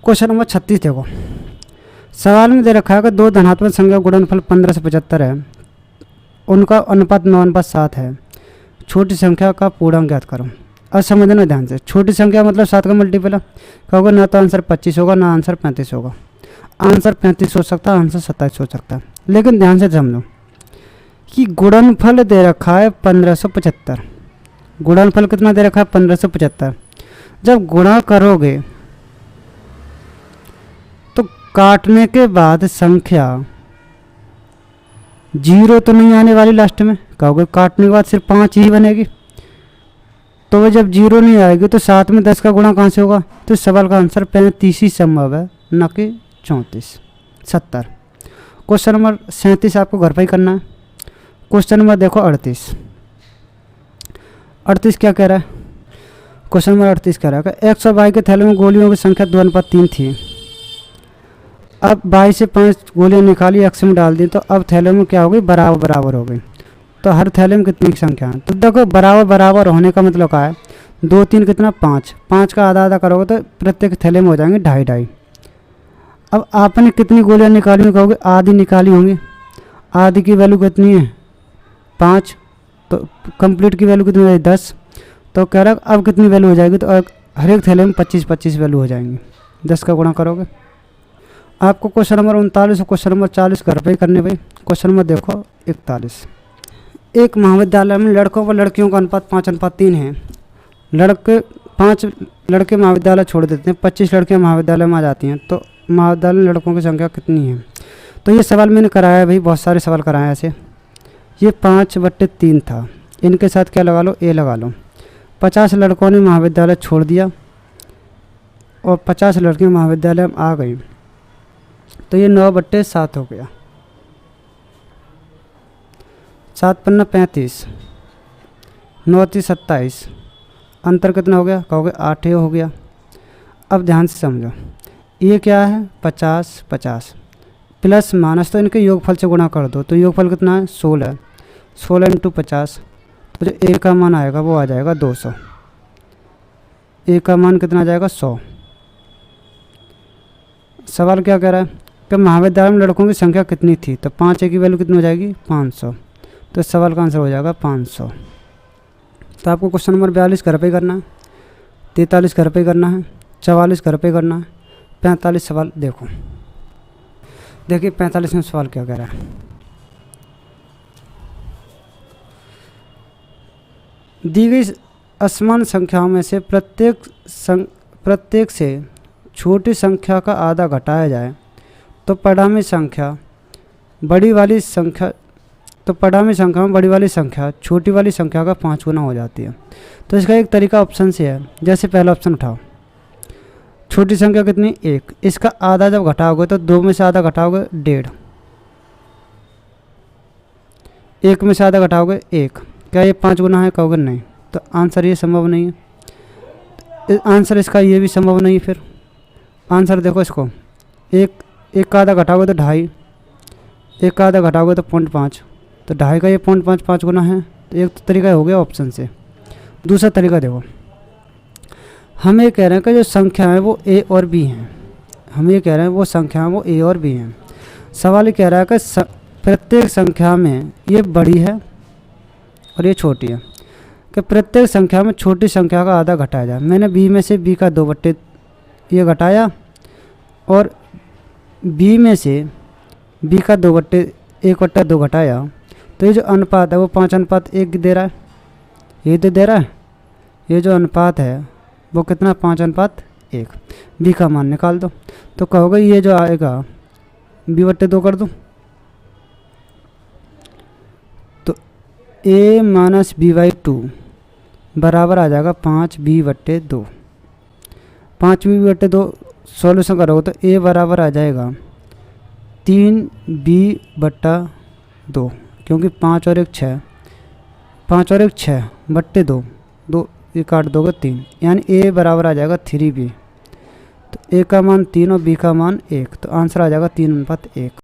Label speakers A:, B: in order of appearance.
A: Question number 36 देखो। सवाल में दे रखा है कि दो धनात्मक संख्या गुणनफल 15 से 75 है, उनका अनुपात 9:7 है, छोटी संख्या का पूर्णांक ज्ञात करो। अब समझना ध्यान से, छोटी संख्या मतलब 7 का मल्टीपल है, कहोगे ना तो आंसर 25 होगा ना आंसर 35 होगा। आंसर 35 हो सकता है, आंसर 27 हो सकता है। लेकिन ध्यान से समझो कि गुणनफल दे रखा है 1575। गुणनफल कितना दे रखा है? 1575। जब गुणा करोगे तो काटने के बाद संख्या 0 तो नहीं आने वाली लास्ट में, कहोगे काटने के बाद सिर्फ 5 ही बनेगी। तो वह जब 0 नहीं आएगी तो साथ में 10 का गुणा कहाँ से होगा? तो इस सवाल का आंसर 35 ही संभव है, न कि 34। 70। क्वेश्चन नंबर 37 आपको घर पर ही करना है। क्वेश्चन नंबर देखो 38। 38 क्या कह रहा है? क्वेश्चन नंबर 38 कह रहा है कि एक्स और वाई के थैले में गोलियों की संख्या 2:3 थी। अब वाई से 5 गोलियां निकाली, एक्स में डाल दी, तो अब थैले में क्या हो गई? बराबर बराबर हो गई। तो हर थैले में कितनी संख्या है? तो देखो बराबर बराबर होने का मतलब क्या है? 2 3 कितना? 5। 5 का आधा आधा करोगे तो प्रत्येक थैले में हो जाएंगे 2.5। अब आपने कितनी गोलियां निकाली? कहोगे आधी निकाली होंगी। आधी की वैल्यू कितनी है? 5। तो कंप्लीट की वैल्यू कितनी है? 10। तो कह रहा अब कितनी वैल्यू हो जाएगी? तो हर एक थैले में 25-25 वैल्यू हो जाएंगी। 10 का गुणा करोगे। आपको क्वेश्चन नंबर 39 और क्वेश्चन नंबर 40 घर पे ही करने भाई। क्वेश्चन नंबर देखो 41। एक महाविद्यालय में लड़कों व लड़कियों का अनुपात 5:3 है। 5 लड़के महाविद्यालय छोड़ देते हैं, 25 लड़कियां महाविद्यालय में आ जाती हैं, तो महाविद्यालय में लड़कों की संख्या कितनी है? तो ये सवाल मैंने कराया है भाई, बहुत सारे सवाल कराए हैं ऐसे। ये 5/3 था, इनके साथ क्या लगा लो? ए लगा लो। 50 लड़कों ने महाविद्यालय छोड़ दिया और 50 लड़कियां महाविद्यालय में आ गई, तो ये 9/7 हो गया। 7 पन्ना 35, 9 3 27, अंतर कितना हो गया? कहोगे 8 हो गया। अब ध्यान से समझो, ये क्या है? 50 50 प्लस माइनस, तो इनके योगफल से गुणा कर दो, तो योगफल कितना है? 16। 16 × 50, तो जो ए का मान आएगा वो आ जाएगा 200। ए का मान कितना आ जाएगा? 100। सवाल क्या कह रहा है कि महाविद्यालय में लड़कों की संख्या कितनी थी? तो 5 की वैल्यू कितनी हो जाएगी? 500। तो इस सवाल का आंसर हो जाएगा 500। तो आपको क्वेश्चन नंबर 42 घर पे करना है, 43 घर पे करना है, 44 घर पे करना है, 45 सवाल देखो। देखिए 45वें सवाल क्या कह रहा है। दी गई असमान संख्याओं में से प्रत्येक से छोटी संख्या का आधा घटाया जाए तो परिणामी संख्या में बड़ी वाली संख्या छोटी वाली संख्या का 5 गुना हो जाती है। तो इसका एक तरीका ऑप्शन से है। जैसे पहला ऑप्शन उठाओ, छोटी संख्या कितनी? 1। इसका आधा जब घटाओगे तो 2 में से आधा घटाओगे 1.5, 1 में से आधा घटाओगे 1। क्या ये 5 गुना है? कहोगे नहीं। तो आंसर ये संभव नहीं है। आंसर इसका ये भी संभव नहीं। फिर आंसर देखो इसको, 1 का आधा घटाओगे तो 2.5, 1 का आधा घटाओगे तो 0.5, तो 2.5 का ये 0.5 5 गुना है। तो एक तो तरीका हो गया ऑप्शन से। दूसरा तरीका देखो, हम ये कह रहे हैं कि जो संख्या है वो ए और बी हैं। हम ये कह रहे हैं वो संख्या वो ए और बी हैं। सवाल ये कह रहा है कि प्रत्येक संख्या में ये बड़ी है और ये छोटी है, कि प्रत्येक संख्या में छोटी संख्या का आधा घटाया जाए। मैंने बी में से बी का 2 ये घटाया और बी में से बी का 1/2 घटाया, तो ये जो अनुपात है वो 5:1 दे रहा है। ये तो दे रहा है, ये जो अनुपात है वो कितना? 5:1। बी का मान निकाल दो, तो कहोगे ये जो आएगा b/2 कर दो, तो a - b/2 बराबर आ जाएगा 5b/2। 5b/2 सॉल्यूशन करोगे तो a बराबर आ जाएगा 3b/2, क्योंकि 5 और 1 6, 5 और 1 6/2, 2 ये काट दोगे 3, यानी a बराबर आ जाएगा 3b। तो a का मान 3 और b का मान 1, तो आंसर आ जाएगा 3:1।